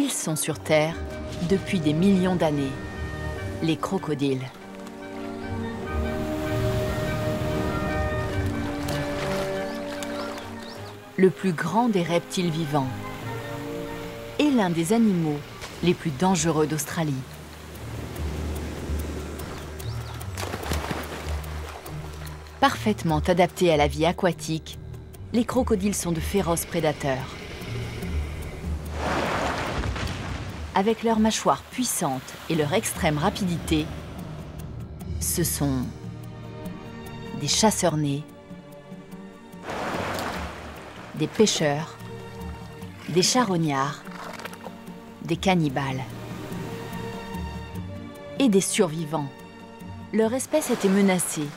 Ils sont sur Terre depuis des millions d'années, les crocodiles. Le plus grand des reptiles vivants et l'un des animaux les plus dangereux d'Australie. Parfaitement adaptés à la vie aquatique, les crocodiles sont de féroces prédateurs. Avec leurs mâchoires puissantes et leur extrême rapidité, ce sont des chasseurs-nés, des pêcheurs, des charognards, des cannibales et des survivants. Leur espèce était menacée,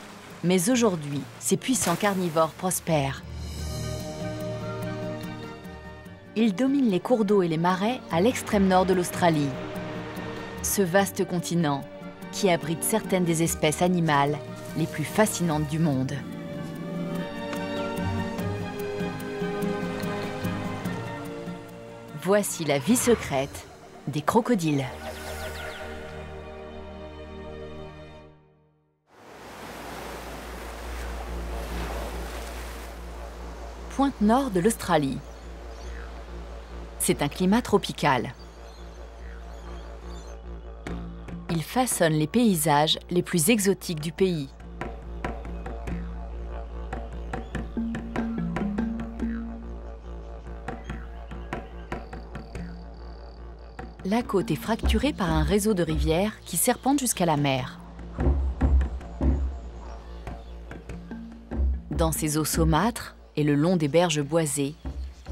mais aujourd'hui, ces puissants carnivores prospèrent. Ils dominent les cours d'eau et les marais à l'extrême nord de l'Australie. Ce vaste continent qui abrite certaines des espèces animales les plus fascinantes du monde. Voici la vie secrète des crocodiles. Pointe nord de l'Australie. C'est un climat tropical. Il façonne les paysages les plus exotiques du pays. La côte est fracturée par un réseau de rivières qui serpente jusqu'à la mer. Dans ces eaux saumâtres et le long des berges boisées,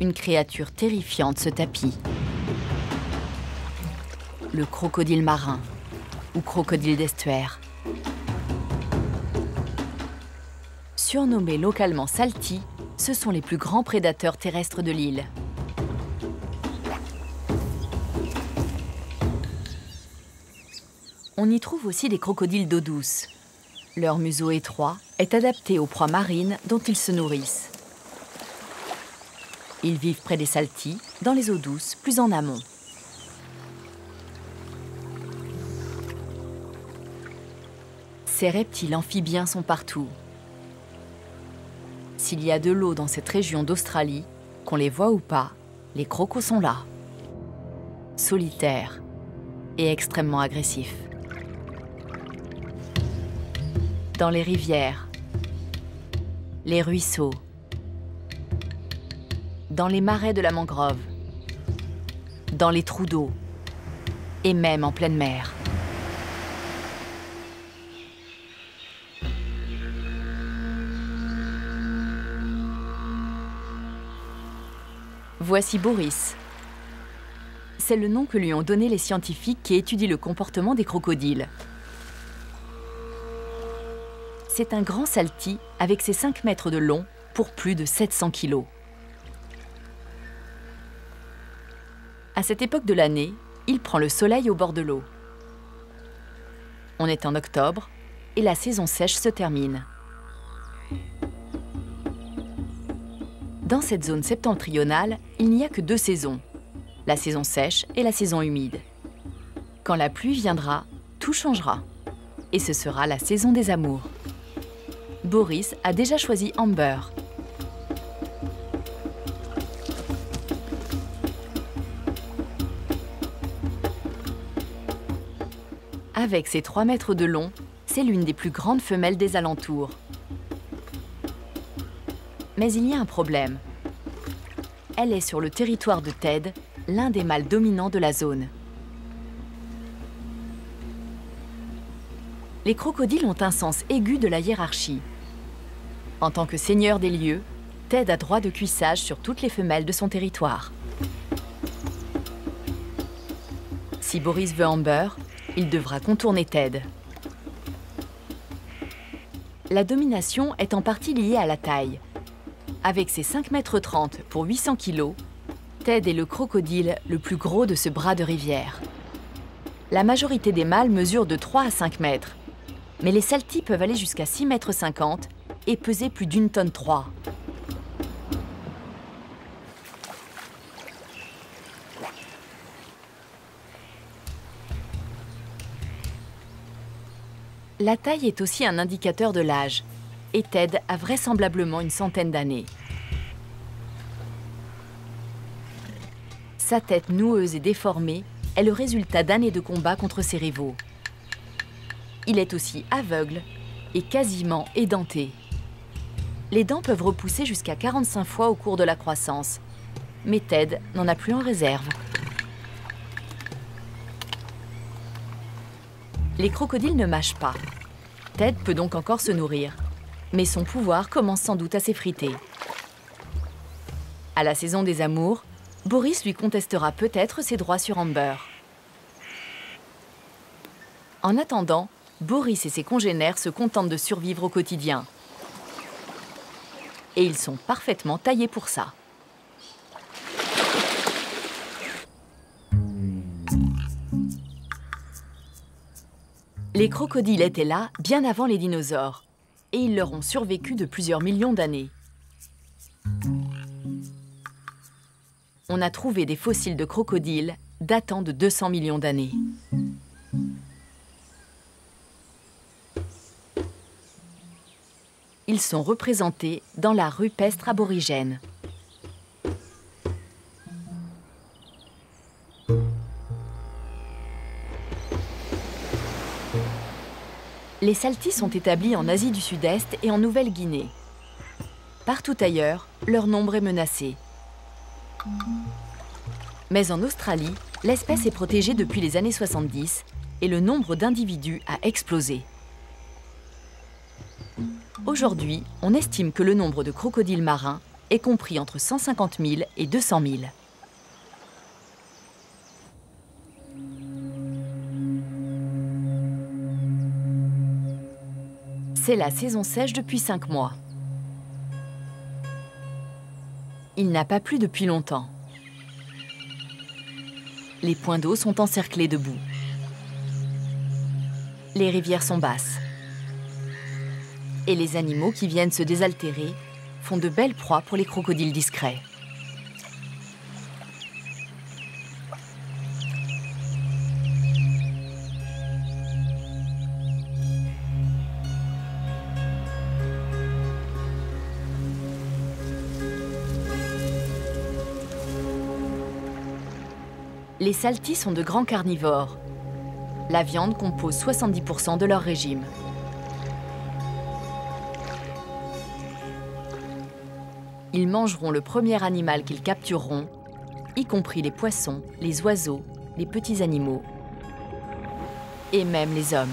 une créature terrifiante se tapit. Le crocodile marin, ou crocodile d'estuaire. Surnommés localement Salty, ce sont les plus grands prédateurs terrestres de l'île. On y trouve aussi des crocodiles d'eau douce. Leur museau étroit est adapté aux proies marines dont ils se nourrissent. Ils vivent près des salties, dans les eaux douces, plus en amont. Ces reptiles amphibiens sont partout. S'il y a de l'eau dans cette région d'Australie, qu'on les voit ou pas, les crocos sont là. Solitaires et extrêmement agressifs. Dans les rivières, les ruisseaux, dans les marais de la mangrove, dans les trous d'eau et même en pleine mer. Voici Boris. C'est le nom que lui ont donné les scientifiques qui étudient le comportement des crocodiles. C'est un grand salty avec ses 5 mètres de long pour plus de 700 kilos. À cette époque de l'année, il prend le soleil au bord de l'eau. On est en octobre et la saison sèche se termine. Dans cette zone septentrionale, il n'y a que 2 saisons, la saison sèche et la saison humide. Quand la pluie viendra, tout changera. Et ce sera la saison des amours. Boris a déjà choisi Amber. Avec ses 3 mètres de long, c'est l'une des plus grandes femelles des alentours. Mais il y a un problème. Elle est sur le territoire de Ted, l'un des mâles dominants de la zone. Les crocodiles ont un sens aigu de la hiérarchie. En tant que seigneur des lieux, Ted a droit de cuissage sur toutes les femelles de son territoire. Si Boris veut Amber, il devra contourner Ted. La domination est en partie liée à la taille. Avec ses 5,30 mètres pour 800 kg, Ted est le crocodile le plus gros de ce bras de rivière. La majorité des mâles mesurent de 3 à 5 mètres, mais les salties peuvent aller jusqu'à 6,50 mètres et peser plus d'1,3 tonne. La taille est aussi un indicateur de l'âge, et Ted a vraisemblablement une centaine d'années. Sa tête noueuse et déformée est le résultat d'années de combat contre ses rivaux. Il est aussi aveugle et quasiment édenté. Les dents peuvent repousser jusqu'à 45 fois au cours de la croissance, mais Ted n'en a plus en réserve. Les crocodiles ne mâchent pas. Ted peut donc encore se nourrir, mais son pouvoir commence sans doute à s'effriter. À la saison des amours, Boris lui contestera peut-être ses droits sur Amber. En attendant, Boris et ses congénères se contentent de survivre au quotidien. Et ils sont parfaitement taillés pour ça. Les crocodiles étaient là bien avant les dinosaures, et ils leur ont survécu de plusieurs millions d'années. On a trouvé des fossiles de crocodiles datant de 200 millions d'années. Ils sont représentés dans la rupestre aborigène. Les saltis sont établis en Asie du Sud-Est et en Nouvelle-Guinée. Partout ailleurs, leur nombre est menacé. Mais en Australie, l'espèce est protégée depuis les années 70 et le nombre d'individus a explosé. Aujourd'hui, on estime que le nombre de crocodiles marins est compris entre 150 000 et 200 000. C'est la saison sèche depuis 5 mois. Il n'a pas plu depuis longtemps. Les points d'eau sont encerclés de boue. Les rivières sont basses. Et les animaux qui viennent se désaltérer font de belles proies pour les crocodiles discrets. Les saltis sont de grands carnivores. La viande compose 70% de leur régime. Ils mangeront le premier animal qu'ils captureront, y compris les poissons, les oiseaux, les petits animaux et même les hommes.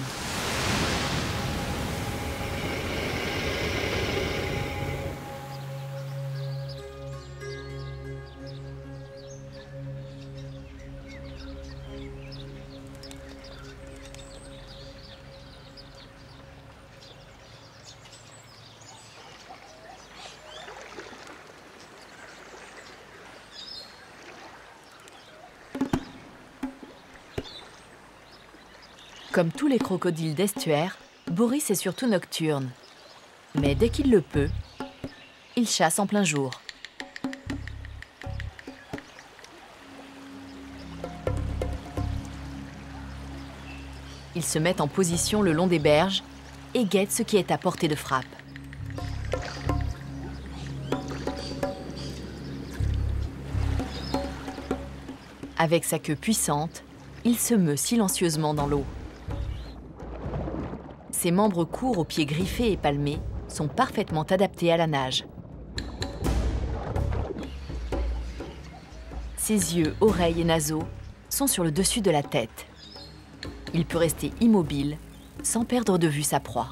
Comme tous les crocodiles d'estuaire, Boris est surtout nocturne. Mais dès qu'il le peut, il chasse en plein jour. Il se met en position le long des berges et guette ce qui est à portée de frappe. Avec sa queue puissante, il se meut silencieusement dans l'eau. Ses membres courts aux pieds griffés et palmés sont parfaitement adaptés à la nage. Ses yeux, oreilles et naseaux sont sur le dessus de la tête. Il peut rester immobile sans perdre de vue sa proie.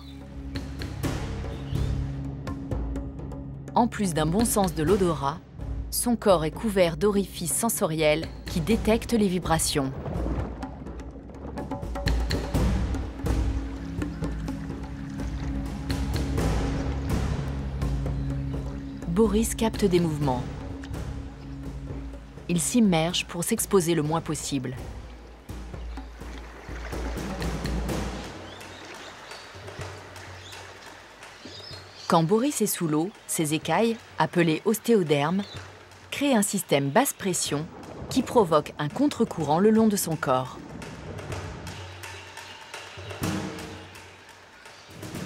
En plus d'un bon sens de l'odorat, son corps est couvert d'orifices sensoriels qui détectent les vibrations. Boris capte des mouvements. Il s'immerge pour s'exposer le moins possible. Quand Boris est sous l'eau, ses écailles, appelées ostéodermes, créent un système basse pression qui provoque un contre-courant le long de son corps.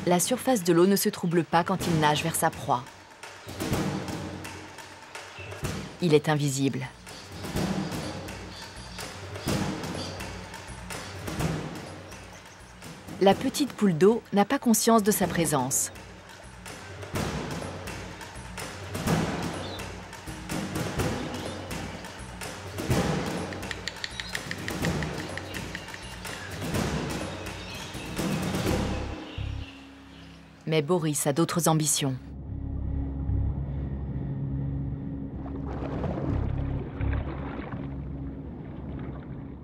La surface de l'eau ne se trouble pas quand il nage vers sa proie. Il est invisible. La petite poule d'eau n'a pas conscience de sa présence. Mais Boris a d'autres ambitions.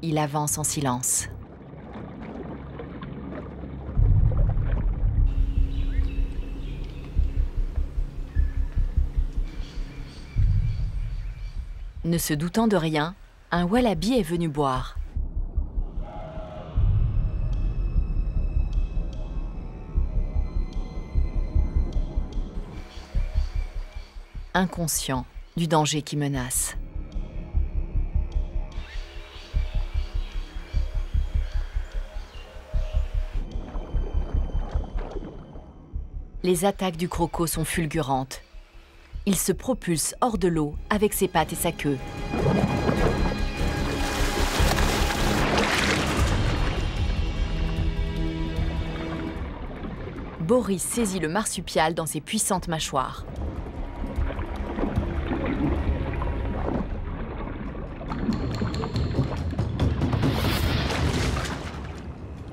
Il avance en silence. Ne se doutant de rien, un wallaby est venu boire. Inconscient du danger qui menace. Les attaques du croco sont fulgurantes. Il se propulse hors de l'eau avec ses pattes et sa queue. Boris saisit le marsupial dans ses puissantes mâchoires.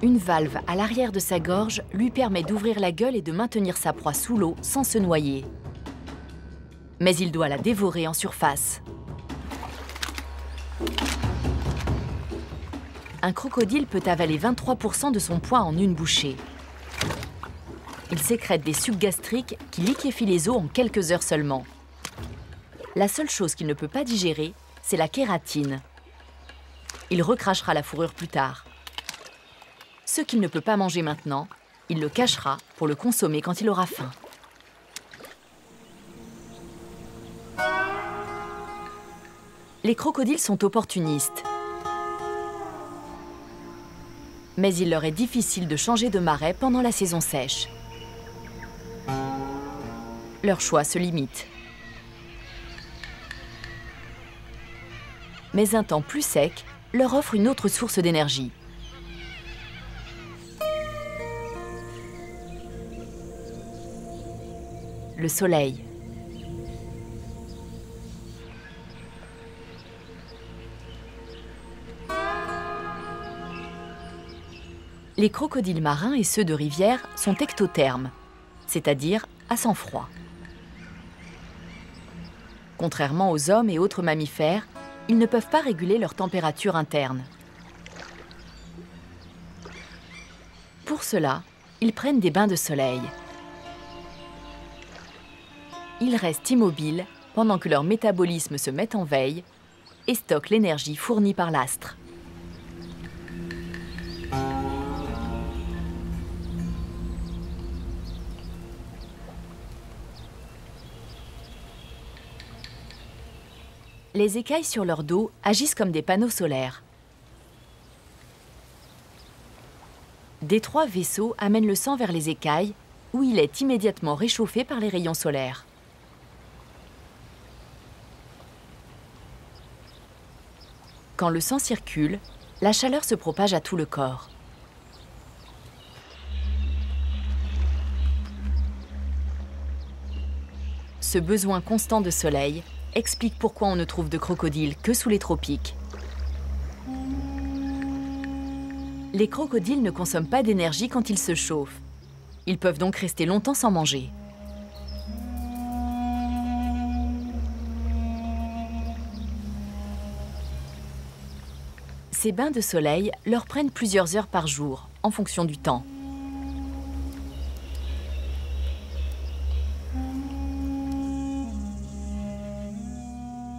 Une valve à l'arrière de sa gorge lui permet d'ouvrir la gueule et de maintenir sa proie sous l'eau sans se noyer. Mais il doit la dévorer en surface. Un crocodile peut avaler 23% de son poids en une bouchée. Il sécrète des sucs gastriques qui liquéfient les os en quelques heures seulement. La seule chose qu'il ne peut pas digérer, c'est la kératine. Il recrachera la fourrure plus tard. Ce qu'il ne peut pas manger maintenant, il le cachera pour le consommer quand il aura faim. Les crocodiles sont opportunistes. Mais il leur est difficile de changer de marais pendant la saison sèche. Leur choix se limite. Mais un temps plus sec leur offre une autre source d'énergie. Le soleil. Les crocodiles marins et ceux de rivière sont ectothermes, c'est-à-dire à sang froid. Contrairement aux hommes et autres mammifères, ils ne peuvent pas réguler leur température interne. Pour cela, ils prennent des bains de soleil. Ils restent immobiles pendant que leur métabolisme se met en veille et stockent l'énergie fournie par l'astre. Les écailles sur leur dos agissent comme des panneaux solaires. D'étroits vaisseaux amènent le sang vers les écailles, où il est immédiatement réchauffé par les rayons solaires. Quand le sang circule, la chaleur se propage à tout le corps. Ce besoin constant de soleil explique pourquoi on ne trouve de crocodiles que sous les tropiques. Les crocodiles ne consomment pas d'énergie quand ils se chauffent. Ils peuvent donc rester longtemps sans manger. Ces bains de soleil leur prennent plusieurs heures par jour, en fonction du temps.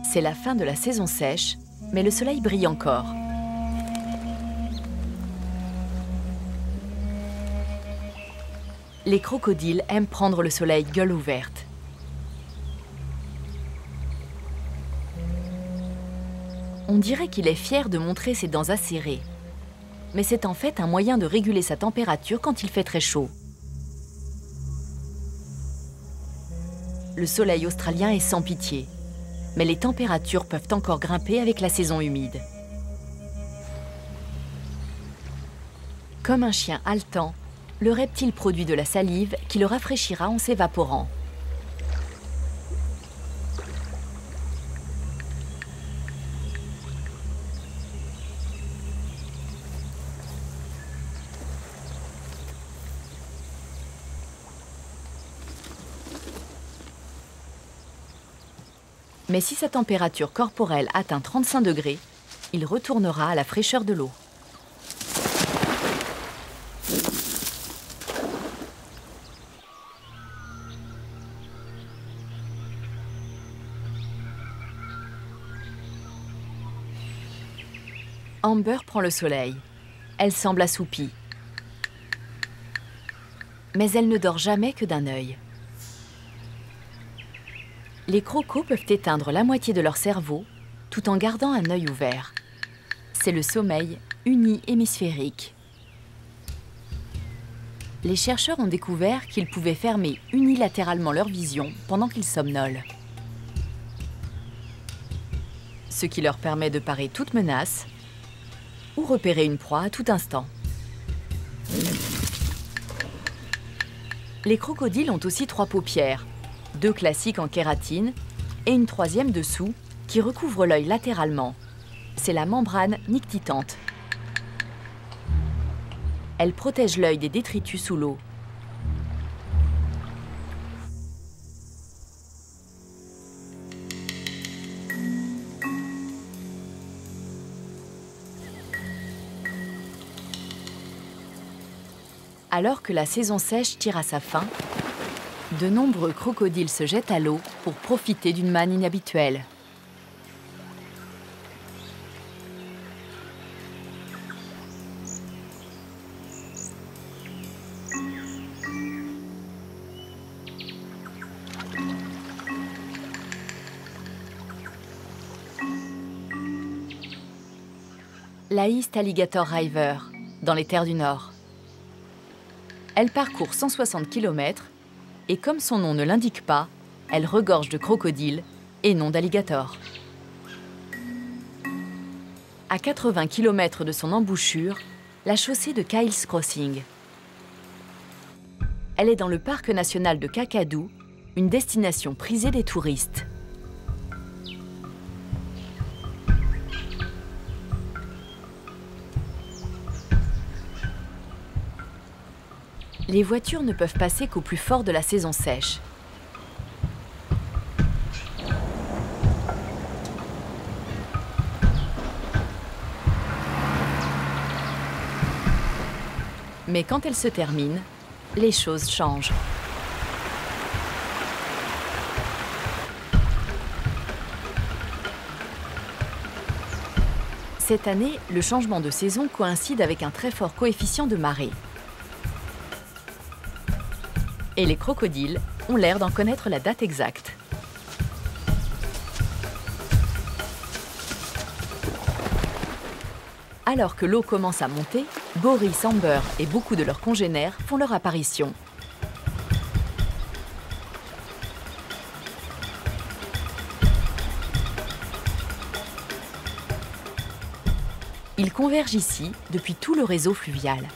C'est la fin de la saison sèche, mais le soleil brille encore. Les crocodiles aiment prendre le soleil gueule ouverte. On dirait qu'il est fier de montrer ses dents acérées. Mais c'est en fait un moyen de réguler sa température quand il fait très chaud. le soleil australien est sans pitié. Mais les températures peuvent encore grimper avec la saison humide. Comme un chien haletant, le reptile produit de la salive qui le rafraîchira en s'évaporant. Mais si sa température corporelle atteint 35 degrés, il retournera à la fraîcheur de l'eau. Amber prend le soleil. Elle semble assoupie. Mais elle ne dort jamais que d'un œil. Les crocos peuvent éteindre la moitié de leur cerveau tout en gardant un œil ouvert. C'est le sommeil uni-hémisphérique. Les chercheurs ont découvert qu'ils pouvaient fermer unilatéralement leur vision pendant qu'ils somnolent. Ce qui leur permet de parer toute menace ou repérer une proie à tout instant. Les crocodiles ont aussi 3 paupières, 2 classiques en kératine et une 3e dessous qui recouvre l'œil latéralement. C'est la membrane nictitante. Elle protège l'œil des détritus sous l'eau. Alors que la saison sèche tire à sa fin, de nombreux crocodiles se jettent à l'eau pour profiter d'une manne inhabituelle. La East Alligator River, dans les terres du Nord. Elle parcourt 160 km et comme son nom ne l'indique pas, elle regorge de crocodiles et non d'alligators. À 80 km de son embouchure, la chaussée de Kyle's Crossing. Elle est dans le parc national de Kakadu, une destination prisée des touristes. Les voitures ne peuvent passer qu'au plus fort de la saison sèche. Mais quand elle se termine, les choses changent. Cette année, le changement de saison coïncide avec un très fort coefficient de marée. Et les crocodiles ont l'air d'en connaître la date exacte. Alors que l'eau commence à monter, Boris, Amber et beaucoup de leurs congénères font leur apparition. Ils convergent ici depuis tout le réseau fluvial.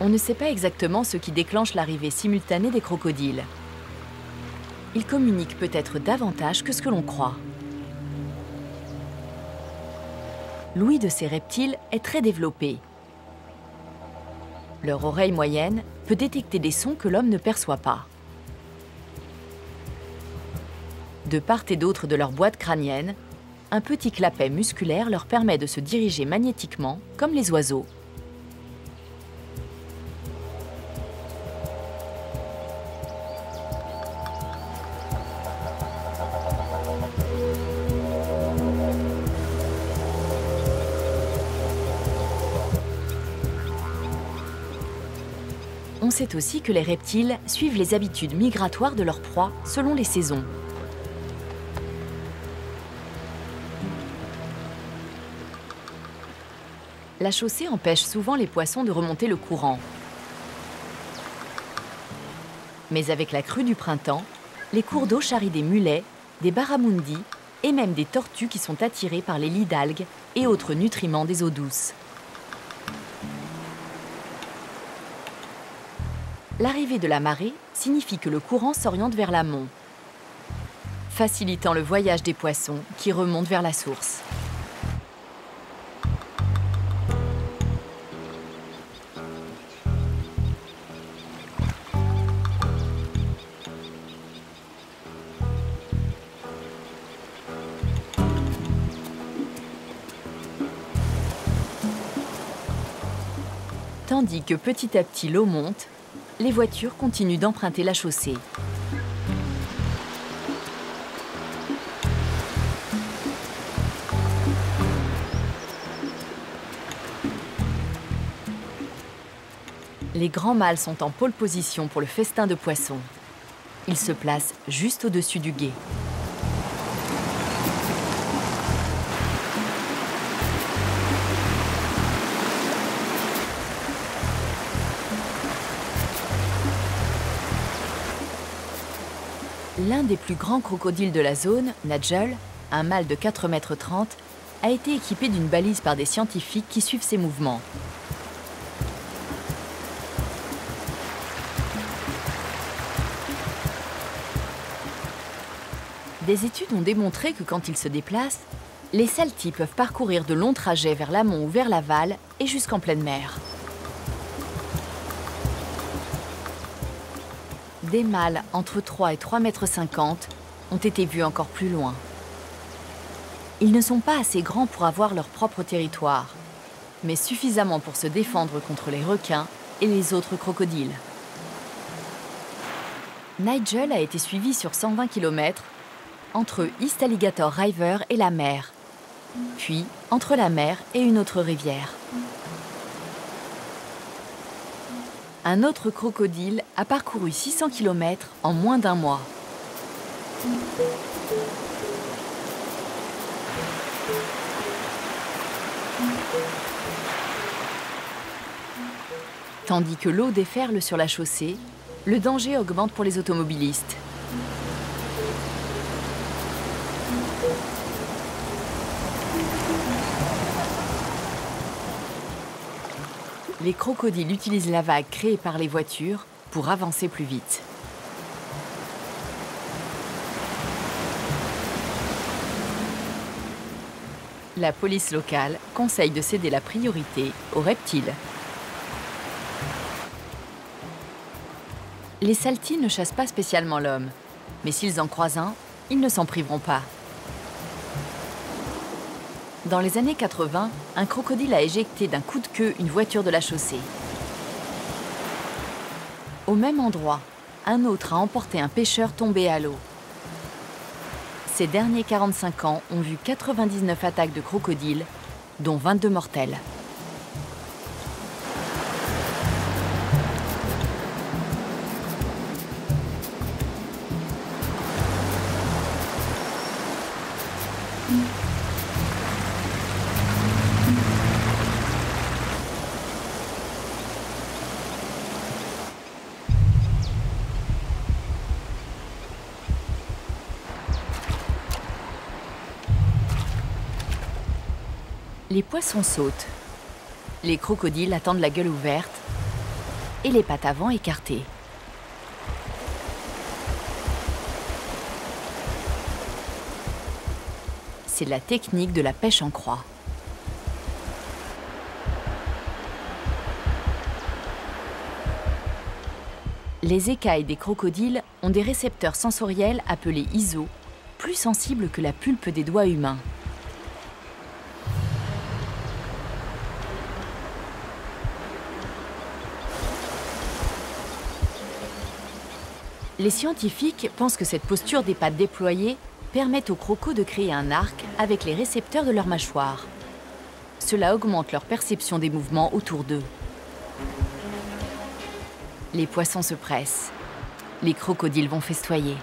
On ne sait pas exactement ce qui déclenche l'arrivée simultanée des crocodiles. Ils communiquent peut-être davantage que ce que l'on croit. L'ouïe de ces reptiles est très développée. Leur oreille moyenne peut détecter des sons que l'homme ne perçoit pas. De part et d'autre de leur boîte crânienne, un petit clapet musculaire leur permet de se diriger magnétiquement comme les oiseaux. On sait aussi que les reptiles suivent les habitudes migratoires de leurs proies selon les saisons. La chaussée empêche souvent les poissons de remonter le courant. Mais avec la crue du printemps, les cours d'eau charrient des mulets, des barramundi et même des tortues qui sont attirées par les lits d'algues et autres nutriments des eaux douces. L'arrivée de la marée signifie que le courant s'oriente vers l'amont, facilitant le voyage des poissons qui remontent vers la source. Tandis que petit à petit l'eau monte, les voitures continuent d'emprunter la chaussée. Les grands mâles sont en pole position pour le festin de poissons. Ils se placent juste au-dessus du gué. L'un des plus grands crocodiles de la zone, Nadjel, un mâle de 4,30 mètres, a été équipé d'une balise par des scientifiques qui suivent ses mouvements. Des études ont démontré que quand ils se déplacent, les saltis peuvent parcourir de longs trajets vers l'amont ou vers l'aval et jusqu'en pleine mer. Des mâles entre 3 et 3,50 mètres ont été vus encore plus loin. Ils ne sont pas assez grands pour avoir leur propre territoire, mais suffisamment pour se défendre contre les requins et les autres crocodiles. Nigel a été suivi sur 120 km entre East Alligator River et la mer, puis entre la mer et une autre rivière. Un autre crocodile a parcouru 600 km en moins d'un mois. Tandis que l'eau déferle sur la chaussée, le danger augmente pour les automobilistes. Les crocodiles utilisent la vague créée par les voitures pour avancer plus vite. La police locale conseille de céder la priorité aux reptiles. Les saltis ne chassent pas spécialement l'homme, mais s'ils en croisent un, ils ne s'en priveront pas. Dans les années 80, un crocodile a éjecté d'un coup de queue une voiture de la chaussée. Au même endroit, un autre a emporté un pêcheur tombé à l'eau. Ces derniers 45 ans ont vu 99 attaques de crocodiles, dont 22 mortelles. Les poissons sautent, les crocodiles attendent la gueule ouverte et les pattes avant écartées. C'est la technique de la pêche en croix. Les écailles des crocodiles ont des récepteurs sensoriels appelés ISO, plus sensibles que la pulpe des doigts humains. Les scientifiques pensent que cette posture des pattes déployées permet aux crocos de créer un arc avec les récepteurs de leur mâchoire. Cela augmente leur perception des mouvements autour d'eux. Les poissons se pressent. Les crocodiles vont festoyer.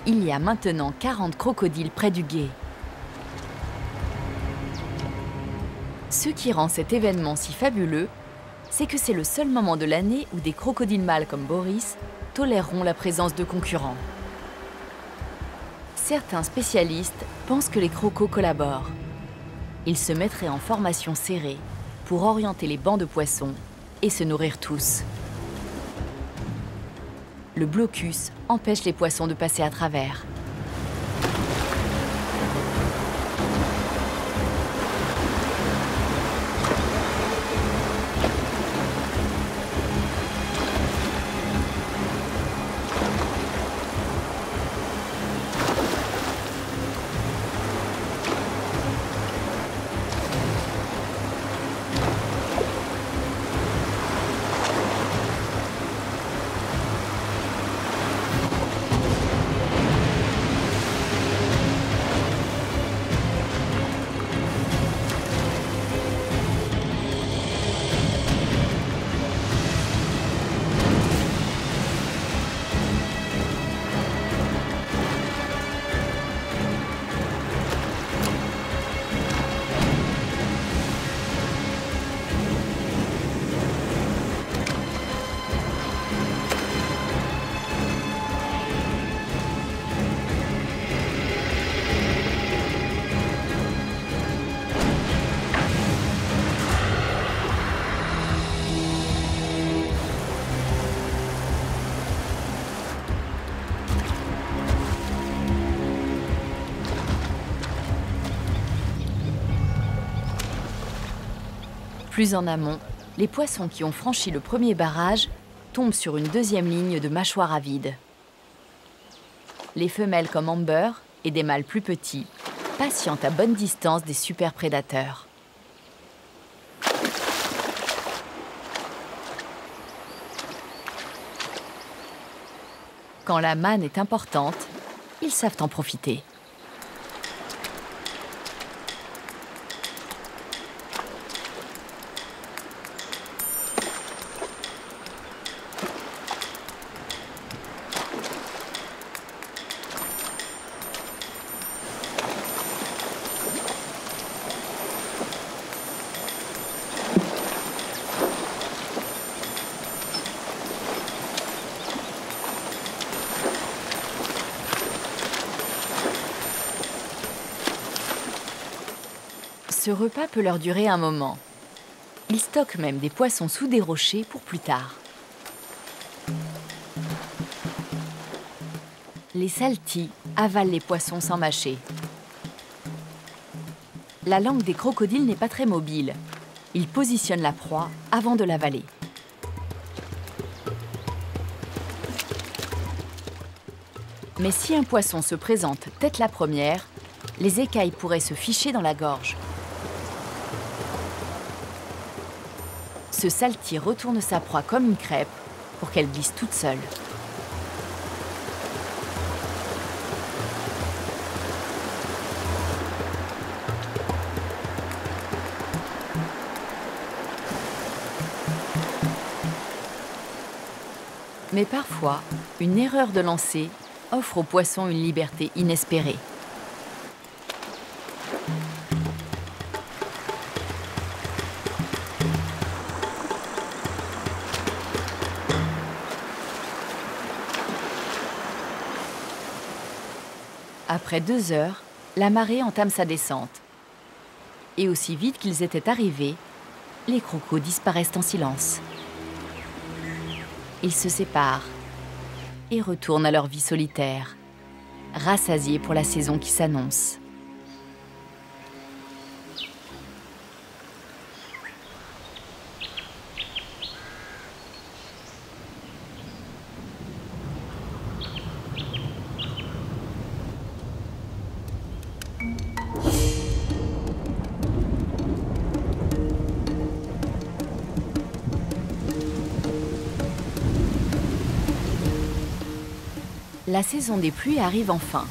Il y a maintenant 40 crocodiles près du gué. Ce qui rend cet événement si fabuleux, c'est que c'est le seul moment de l'année où des crocodiles mâles comme Boris toléreront la présence de concurrents. Certains spécialistes pensent que les crocos collaborent. Ils se mettraient en formation serrée pour orienter les bancs de poissons et se nourrir tous. Le blocus empêche les poissons de passer à travers. Plus en amont, les poissons qui ont franchi le premier barrage tombent sur une deuxième ligne de mâchoires à vide. Les femelles comme Amber et des mâles plus petits patientent à bonne distance des super prédateurs. Quand la manne est importante, ils savent en profiter. Ce repas peut leur durer un moment. Ils stockent même des poissons sous des rochers pour plus tard. Les saltis avalent les poissons sans mâcher. La langue des crocodiles n'est pas très mobile. Ils positionnent la proie avant de l'avaler. Mais si un poisson se présente tête la première, les écailles pourraient se ficher dans la gorge. Ce salti retourne sa proie comme une crêpe pour qu'elle glisse toute seule. Mais parfois, une erreur de lancer offre au poisson une liberté inespérée. Après 2 heures, la marée entame sa descente. Et aussi vite qu'ils étaient arrivés, les crocos disparaissent en silence. Ils se séparent et retournent à leur vie solitaire, rassasiés pour la saison qui s'annonce. La saison des pluies arrive enfin.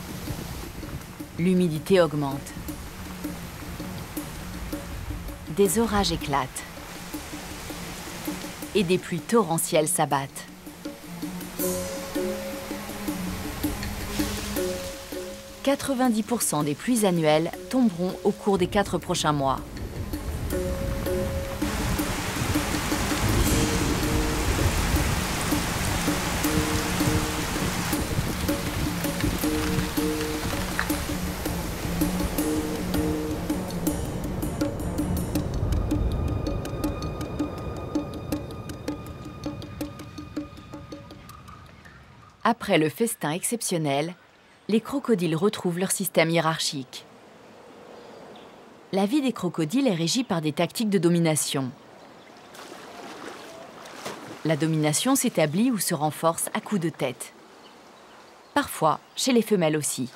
L'humidité augmente. des orages éclatent et des pluies torrentielles s'abattent. « 90% des pluies annuelles tomberont au cours des 4 prochains mois. Après le festin exceptionnel, les crocodiles retrouvent leur système hiérarchique. La vie des crocodiles est régie par des tactiques de domination. La domination s'établit ou se renforce à coups de tête. Parfois, chez les femelles aussi.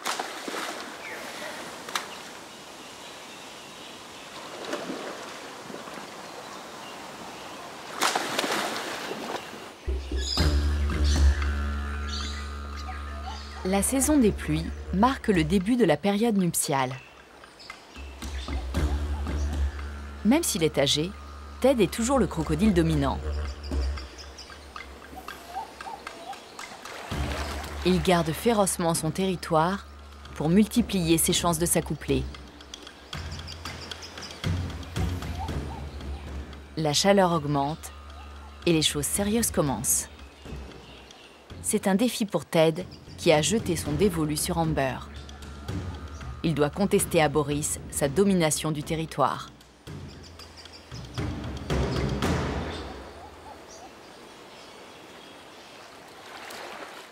La saison des pluies marque le début de la période nuptiale. Même s'il est âgé, Ted est toujours le crocodile dominant. Il garde férocement son territoire pour multiplier ses chances de s'accoupler. La chaleur augmente et les choses sérieuses commencent. C'est un défi pour Ted qui a jeté son dévolu sur Amber. Il doit contester à Boris sa domination du territoire.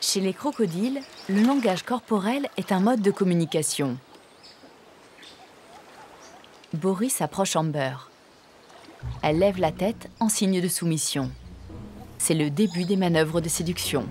Chez les crocodiles, le langage corporel est un mode de communication. Boris approche Amber. Elle lève la tête en signe de soumission. C'est le début des manœuvres de séduction.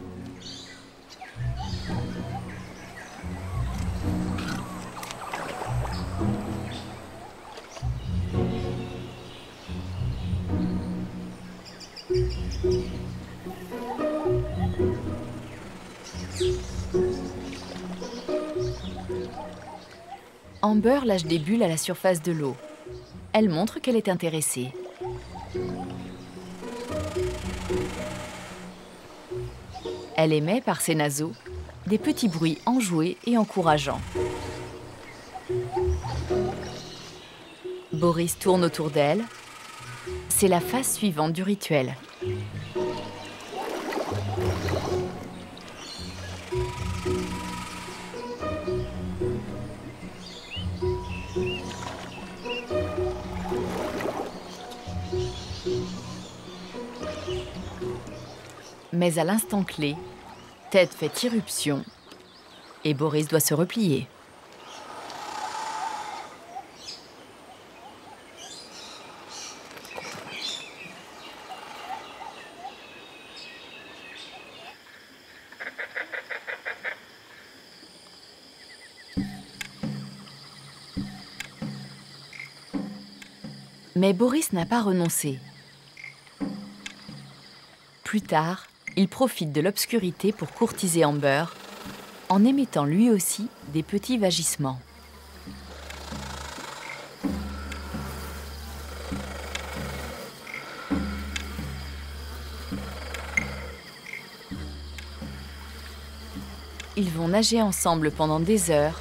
Amber lâche des bulles à la surface de l'eau. Elle montre qu'elle est intéressée. Elle émet par ses naseaux des petits bruits enjoués et encourageants. Boris tourne autour d'elle. C'est la phase suivante du rituel. Mais à l'instant clé, Ted fait irruption et Boris doit se replier. Mais Boris n'a pas renoncé. Plus tard, il profite de l'obscurité pour courtiser Amber, en émettant lui aussi des petits vagissements. Ils vont nager ensemble pendant des heures,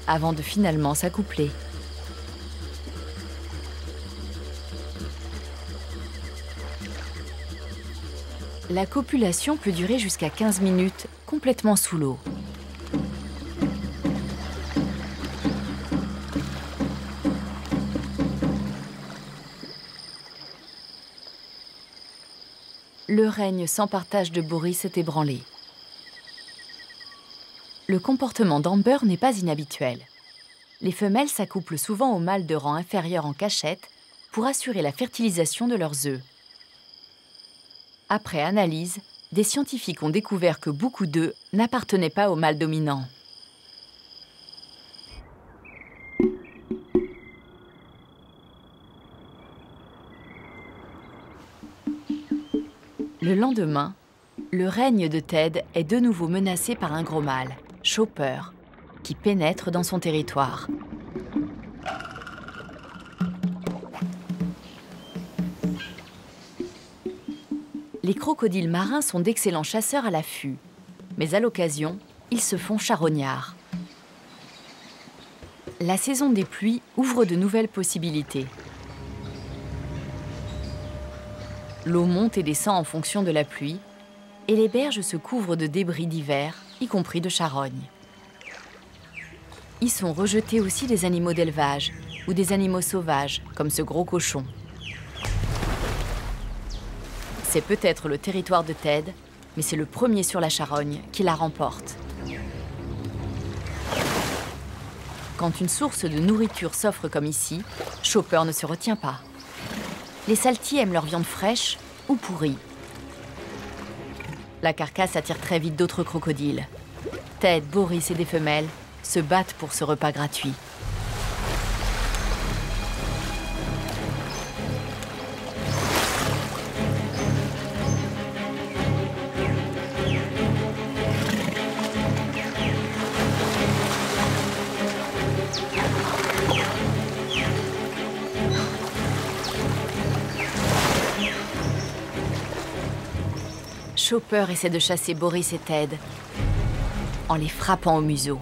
avant de finalement s'accoupler. La copulation peut durer jusqu'à 15 minutes, complètement sous l'eau. Le règne sans partage de Boris est ébranlé. Le comportement d'Amber n'est pas inhabituel. Les femelles s'accouplent souvent aux mâles de rang inférieur en cachette pour assurer la fertilisation de leurs œufs. Après analyse, des scientifiques ont découvert que beaucoup d'œufs n'appartenaient pas au mâle dominant. Le lendemain, le règne de Ted est de nouveau menacé par un gros mâle, Chopper, qui pénètre dans son territoire. Les crocodiles marins sont d'excellents chasseurs à l'affût, mais à l'occasion, ils se font charognards. La saison des pluies ouvre de nouvelles possibilités. L'eau monte et descend en fonction de la pluie, et les berges se couvrent de débris divers, y compris de charognes. Y sont rejetés aussi des animaux d'élevage ou des animaux sauvages, comme ce gros cochon. C'est peut-être le territoire de Ted, mais c'est le premier sur la charogne qui la remporte. Quand une source de nourriture s'offre comme ici, Chopper ne se retient pas. Les saltis aiment leur viande fraîche ou pourrie. La carcasse attire très vite d'autres crocodiles. Ted, Boris et des femelles se battent pour ce repas gratuit. Chopper essaie de chasser Boris et Ted en les frappant au museau.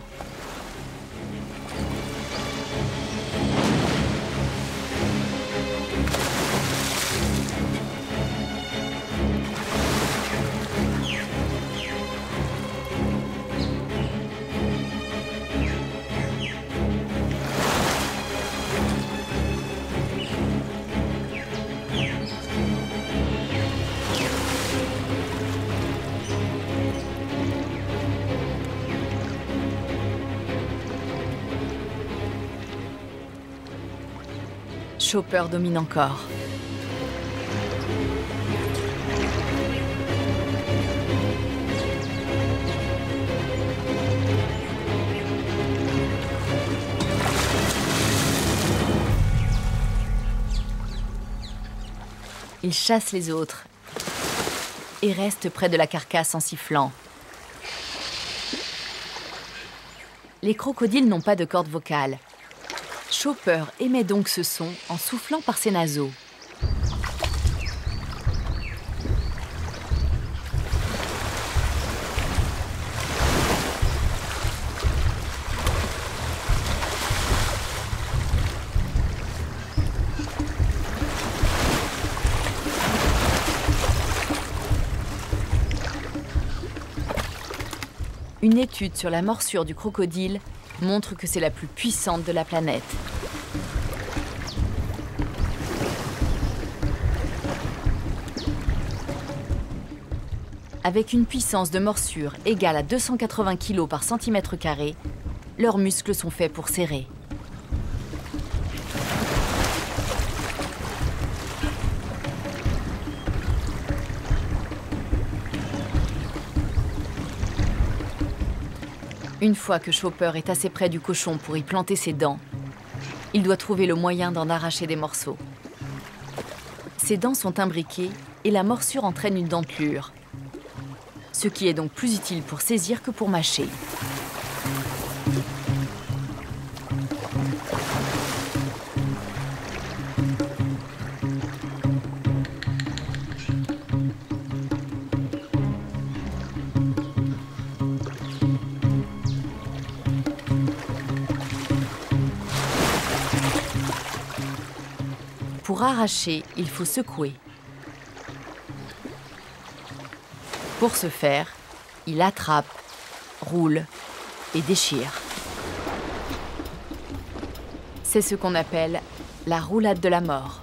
Chopper domine encore. Il chasse les autres et reste près de la carcasse en sifflant. Les crocodiles n'ont pas de corde vocale. Chopper émet donc ce son en soufflant par ses naseaux. Une étude sur la morsure du crocodile montre que c'est la plus puissante de la planète. Avec une puissance de morsure égale à 280 kg par centimètre carré, leurs muscles sont faits pour serrer. Une fois que Chopper est assez près du cochon pour y planter ses dents, il doit trouver le moyen d'en arracher des morceaux. Ses dents sont imbriquées et la morsure entraîne une dentelure, ce qui est donc plus utile pour saisir que pour mâcher. Pour arracher, il faut secouer. Pour ce faire, il attrape, roule et déchire. C'est ce qu'on appelle la roulade de la mort.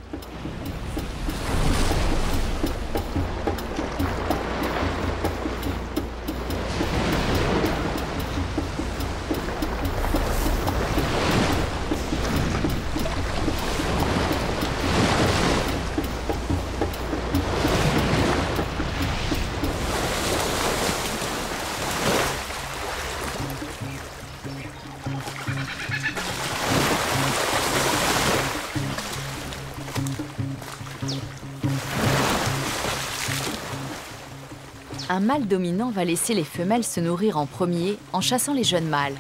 Un mâle dominant va laisser les femelles se nourrir en premier en chassant les jeunes mâles.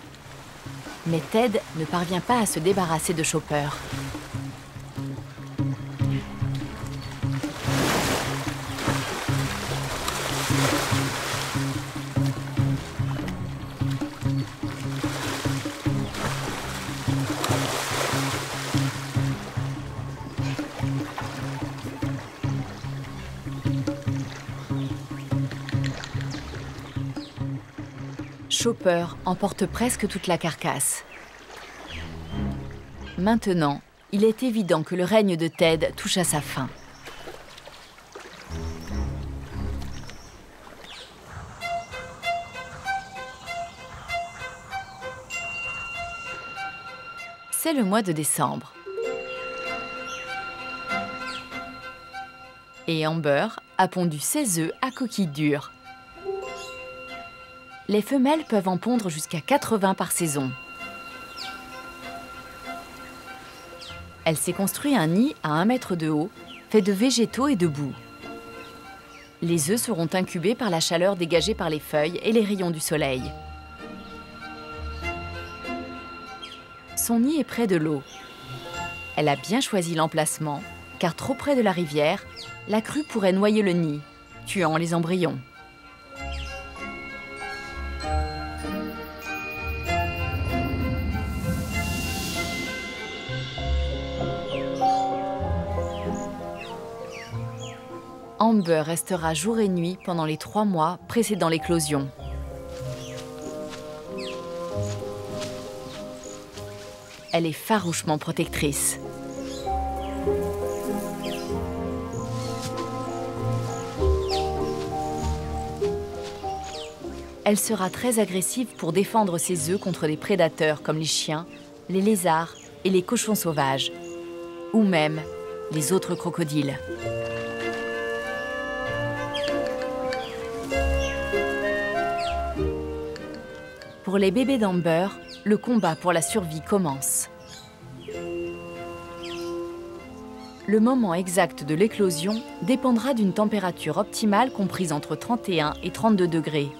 Mais Ted ne parvient pas à se débarrasser de Chopper. Chopper emporte presque toute la carcasse. Maintenant, il est évident que le règne de Ted touche à sa fin. C'est le mois de décembre. Et Amber a pondu 16 œufs à coquilles dures. Les femelles peuvent en pondre jusqu'à 80 par saison. Elle s'est construit un nid à 1 mètre de haut, fait de végétaux et de boue. Les œufs seront incubés par la chaleur dégagée par les feuilles et les rayons du soleil. Son nid est près de l'eau. Elle a bien choisi l'emplacement, car trop près de la rivière, la crue pourrait noyer le nid, tuant les embryons. Amber restera jour et nuit pendant les 3 mois précédant l'éclosion. Elle est farouchement protectrice. Elle sera très agressive pour défendre ses œufs contre les prédateurs comme les chiens, les lézards et les cochons sauvages, ou même les autres crocodiles. Pour les bébés d'Amber, le combat pour la survie commence. Le moment exact de l'éclosion dépendra d'une température optimale comprise entre 31 et 32 degrés.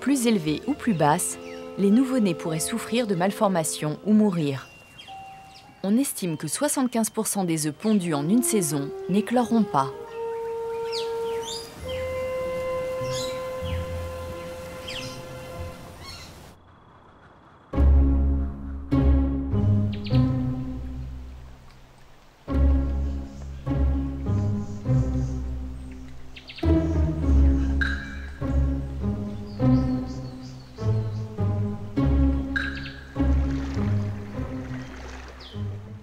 Plus élevée ou plus basse, les nouveau-nés pourraient souffrir de malformations ou mourir. On estime que 75% des œufs pondus en une saison n'écloront pas.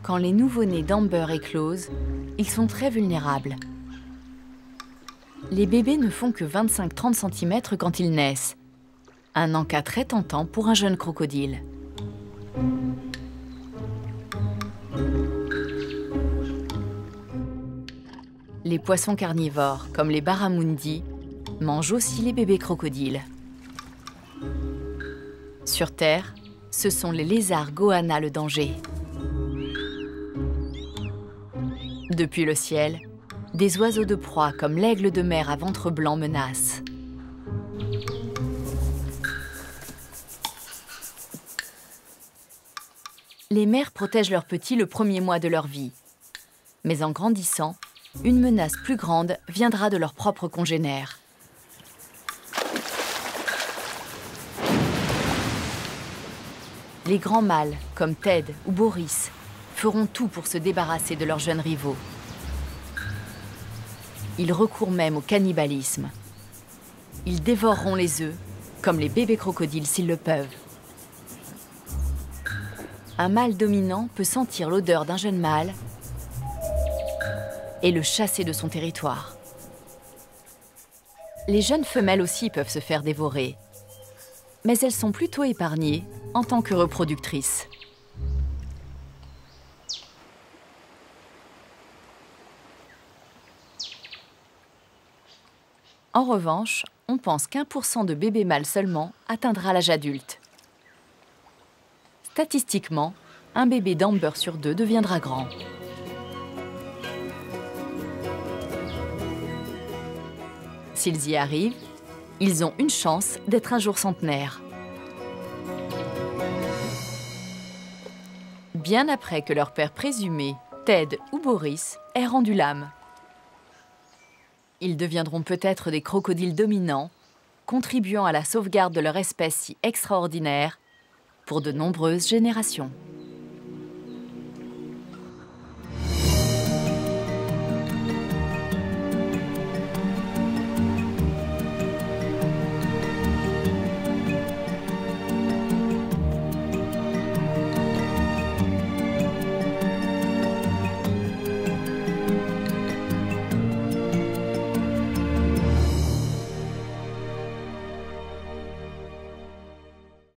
Quand les nouveau-nés d'Amber éclosent, ils sont très vulnérables. Les bébés ne font que 25-30 cm quand ils naissent. Un encas très tentant pour un jeune crocodile. Les poissons carnivores, comme les barramundi, mangent aussi les bébés crocodiles. Sur Terre, ce sont les lézards goannas le danger. Depuis le ciel, des oiseaux de proie comme l'aigle de mer à ventre blanc menacent. Les mères protègent leurs petits le premier mois de leur vie. Mais en grandissant, une menace plus grande viendra de leurs propres congénères. Les grands mâles, comme Ted ou Boris, feront tout pour se débarrasser de leurs jeunes rivaux. Ils recourent même au cannibalisme. Ils dévoreront les œufs, comme les bébés crocodiles s'ils le peuvent. Un mâle dominant peut sentir l'odeur d'un jeune mâle et le chasser de son territoire. Les jeunes femelles aussi peuvent se faire dévorer, mais elles sont plutôt épargnées en tant que reproductrices. En revanche, on pense qu'1% de bébés mâles seulement atteindra l'âge adulte. Statistiquement, un bébé d'Amber sur 2 deviendra grand. S'ils y arrivent, ils ont une chance d'être un jour centenaires. Bien après que leur père présumé, Ted ou Boris, ait rendu l'âme. Ils deviendront peut-être des crocodiles dominants, contribuant à la sauvegarde de leur espèce si extraordinaire pour de nombreuses générations.